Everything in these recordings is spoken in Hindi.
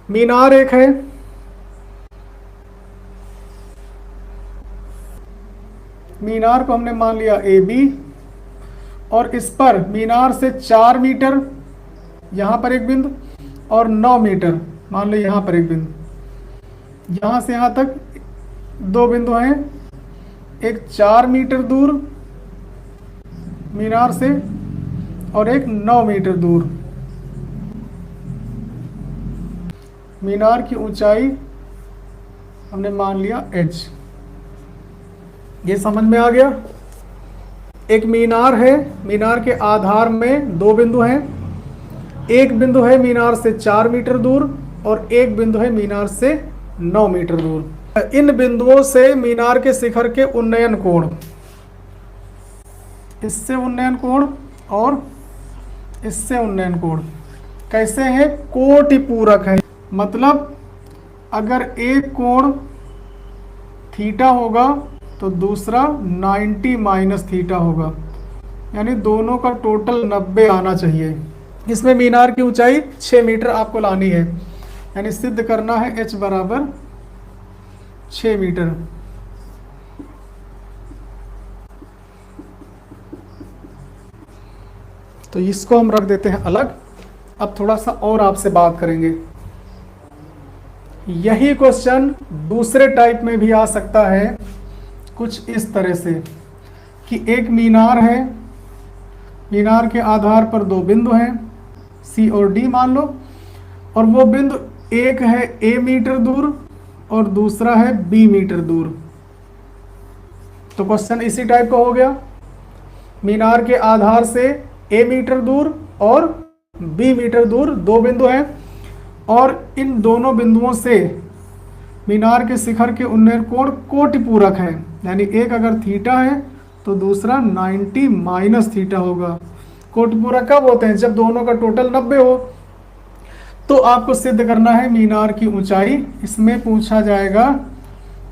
मीनार एक है, मीनार को हमने मान लिया ए बी, और इस पर मीनार से 4 मीटर यहाँ पर एक बिंदु और 9 मीटर मान लो यहाँ पर एक बिंदु, यहाँ से यहाँ तक 2 बिंदु हैं, एक 4 मीटर दूर मीनार से और एक 9 मीटर दूर। मीनार की ऊंचाई हमने मान लिया h। ये समझ में आ गया। एक मीनार है, मीनार के आधार में 2 बिंदु हैं, एक बिंदु है मीनार से 4 मीटर दूर और एक बिंदु है मीनार से 9 मीटर दूर। इन बिंदुओं से मीनार के शिखर के उन्नयन कोण, इससे उन्नयन कोण और इससे उन्नयन कोण कैसे है? कोटि पूरक है। मतलब अगर एक कोण थीटा होगा तो दूसरा 90 माइनस थीटा होगा, यानी दोनों का टोटल 90 आना चाहिए। इसमें मीनार की ऊंचाई 6 मीटर आपको लानी है, यानी सिद्ध करना है h बराबर 6 मीटर। तो इसको हम रख देते हैं अलग। अब थोड़ा सा और आपसे बात करेंगे। यही क्वेश्चन दूसरे टाइप में भी आ सकता है, कुछ इस तरह से कि एक मीनार है, मीनार के आधार पर 2 बिंदु हैं C और D मान लो, और वो बिंदु एक है A मीटर दूर और दूसरा है B मीटर दूर। तो क्वेश्चन इसी टाइप का हो गया। मीनार के आधार से A मीटर दूर और B मीटर दूर 2 बिंदु हैं, और इन दोनों बिंदुओं से मीनार के शिखर के उन्नयन कोण कोटि पूरक है, यानी एक अगर थीटा है तो दूसरा 90 माइनस थीटा होगा। कोटि पूरक कब होते हैं? जब दोनों का टोटल 90 हो। तो आपको सिद्ध करना है मीनार की ऊंचाई। इसमें पूछा जाएगा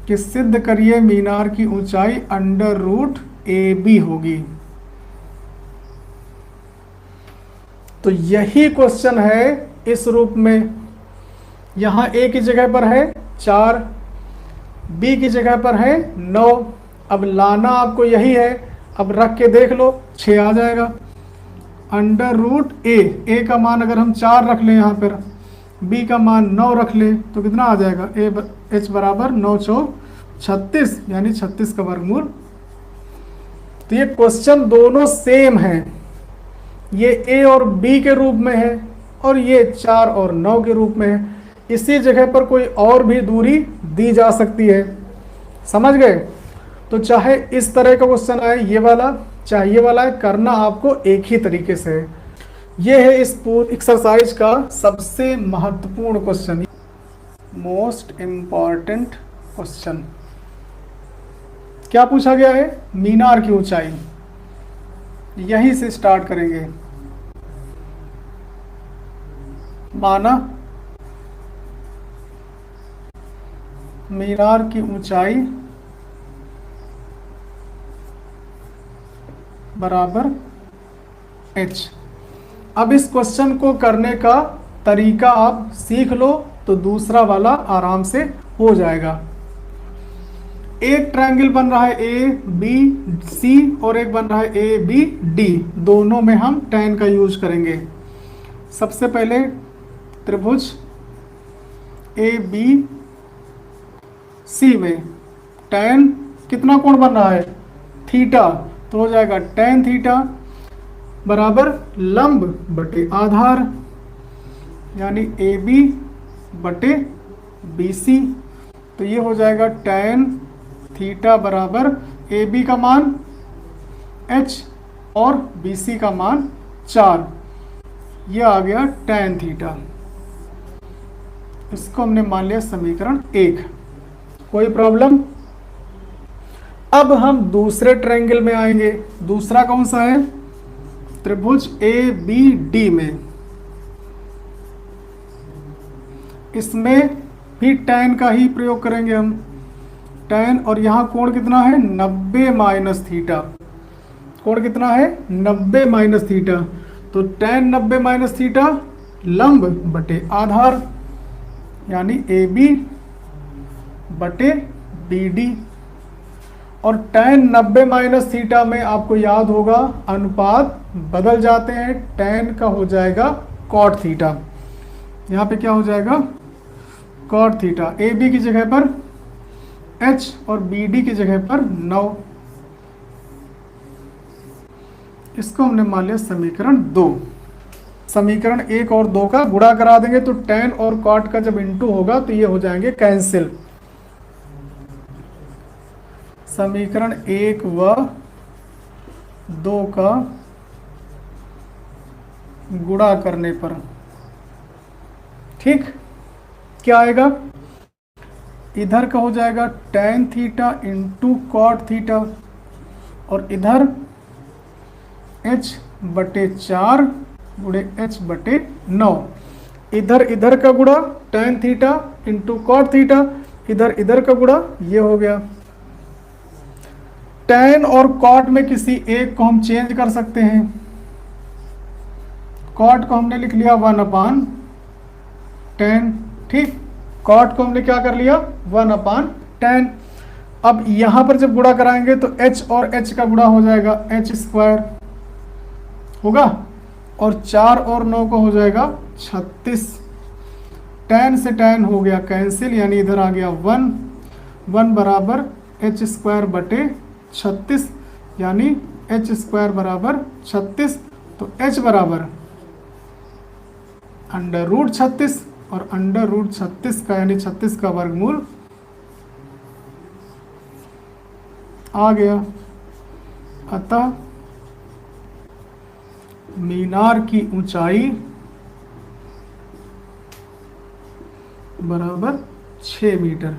कि सिद्ध करिए मीनार की ऊंचाई अंडर रूट AB होगी। तो यही क्वेश्चन है इस रूप में। यहाँ A की जगह पर है 4, B की जगह पर है 9। अब लाना आपको यही है। अब रख के देख लो, 6 आ जाएगा। अंडर रूट A का मान अगर हम 4 रख लें, यहाँ पर B का मान 9 रख लें तो कितना आ जाएगा? H बराबर 9 चौक 36, यानी 36 का वर्गमूल। तो ये क्वेश्चन दोनों सेम है, ये A और B के रूप में है और ये 4 और 9 के रूप में है। इसी जगह पर कोई और भी दूरी दी जा सकती है। समझ गए? तो चाहे इस तरह का क्वेश्चन आए, ये वाला, चाहे ये वाला है, करना आपको एक ही तरीके से है। ये है इस पूरी एक्सरसाइज का सबसे महत्वपूर्ण क्वेश्चन, मोस्ट इम्पॉर्टेंट क्वेश्चन। क्या पूछा गया है? मीनार की ऊंचाई। यहीं से स्टार्ट करेंगे। माना मीनार की ऊंचाई बराबर h। अब इस क्वेश्चन को करने का तरीका आप सीख लो तो दूसरा वाला आराम से हो जाएगा। एक ट्रायंगल बन रहा है ABC और एक बन रहा है ABD। दोनों में हम tan का यूज करेंगे। सबसे पहले त्रिभुज ABC में tan कितना कोण बन रहा है? थीटा। तो हो जाएगा tan थीटा बराबर लंब बटे आधार, यानी AB बटे BC। तो ये हो जाएगा tan थीटा बराबर AB का मान h और BC का मान 4। ये आ गया tan थीटा। इसको हमने मान लिया समीकरण 1। कोई प्रॉब्लम? अब हम दूसरे ट्रायंगल में आएंगे। दूसरा कौन सा है? त्रिभुज ABD में। इसमें भी tan का ही प्रयोग करेंगे हम। tan, और यहाँ कोण कितना है? 90 माइनस थीटा। कोण कितना है? 90 माइनस थीटा। तो tan 90 माइनस थीटा लंब बटे आधार, यानी ए बी बटे बी डी। और tan 90 माइनस थीटा में आपको याद होगा अनुपात बदल जाते हैं, tan का हो जाएगा cot थीटा। यहाँ पे क्या हो जाएगा cot थीटा। ए बी की जगह पर h और बी डी की जगह पर 9। इसको हमने मान लिया समीकरण 2। समीकरण 1 और 2 का गुणा करा देंगे तो tan और cot का जब इंटू होगा तो ये हो जाएंगे कैंसिल। समीकरण 1 व 2 का गुणा करने पर ठीक क्या आएगा, इधर का हो जाएगा tan theta into cot theta और इधर h बटे 4 गुणे h बटे 9। इधर का गुणा tan theta into cot theta, इधर का गुणा ये हो गया। tan और cot में किसी एक को हम चेंज कर सकते हैं। cot को हमने लिख लिया 1/tan, ठीक। cot को हमने क्या कर लिया 1/tan। अब यहां पर जब गुणा कराएंगे तो h और h का गुणा हो जाएगा h² होगा और 4 और 9 को हो जाएगा 36। tan से tan हो गया कैंसिल, यानी इधर आ गया 1 बराबर h² बटे 36, यानी h² बराबर 36। तो h बराबर √36 और √36 का यानी 36 का वर्गमूल आ गया। अतः मीनार की ऊंचाई बराबर 6 मीटर।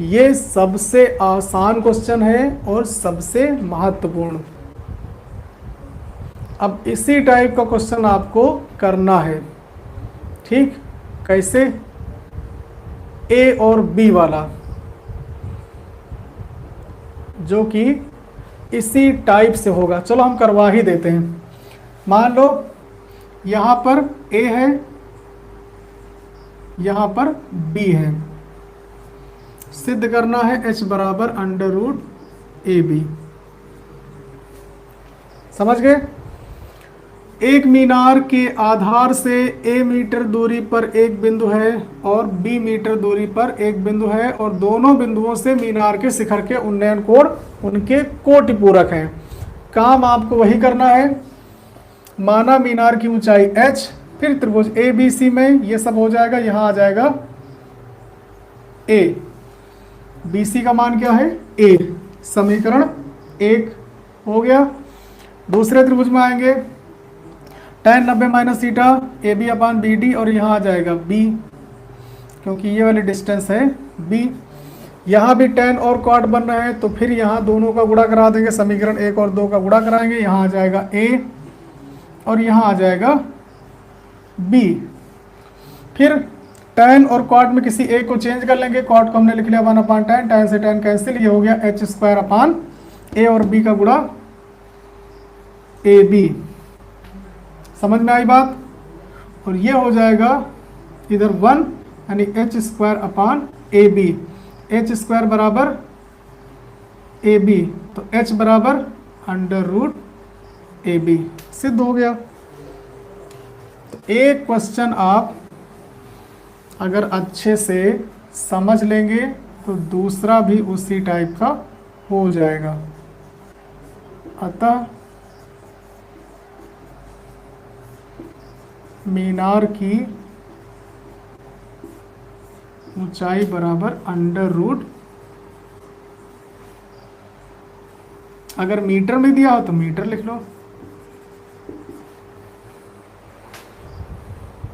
ये सबसे आसान क्वेश्चन है और सबसे महत्वपूर्ण। अब इसी टाइप का क्वेश्चन आपको करना है, ठीक। कैसे, ए और बी वाला, जो कि इसी टाइप से होगा। चलो हम करवा ही देते हैं। मान लो यहाँ पर ए है, यहाँ पर बी है। सिद्ध करना है h बराबर √AB। समझ गए। एक मीनार के आधार से a मीटर दूरी पर एक बिंदु है और b मीटर दूरी पर एक बिंदु है और दोनों बिंदुओं से मीनार के शिखर के उन्नयन कोण उनके कोटि पूरक हैं। काम आपको वही करना है। माना मीनार की ऊंचाई h, फिर त्रिभुज ABC में ये सब हो जाएगा। यहाँ आ जाएगा a, BC का मान क्या है a। समीकरण 1 हो गया। दूसरे त्रिभुज में आएंगे tan 90 माइनस थीटा AB/BD और यहाँ आ जाएगा B, क्योंकि ये वाली डिस्टेंस है B। यहाँ भी tan और cot बन रहे हैं तो फिर यहाँ दोनों का गुणा करा देंगे। समीकरण 1 और 2 का गुणा कराएंगे। यहाँ आ जाएगा A और यहाँ आ जाएगा B। फिर tan और cot में किसी एक को चेंज कर लेंगे। cot को हमने लिख लिया 1/tan, tan से tan कैंसिल, ये हो गया h² A और B का गुणा AB। समझ में आई बात। और ये हो जाएगा इधर 1 यानी h²/AB। h² बराबर AB, तो h बराबर √AB। सिद्ध हो गया। तो एक क्वेश्चन आप अगर अच्छे से समझ लेंगे तो दूसरा भी उसी टाइप का हो जाएगा। अतः मीनार की ऊंचाई बराबर √, अगर मीटर में दिया हो तो मीटर लिख लो।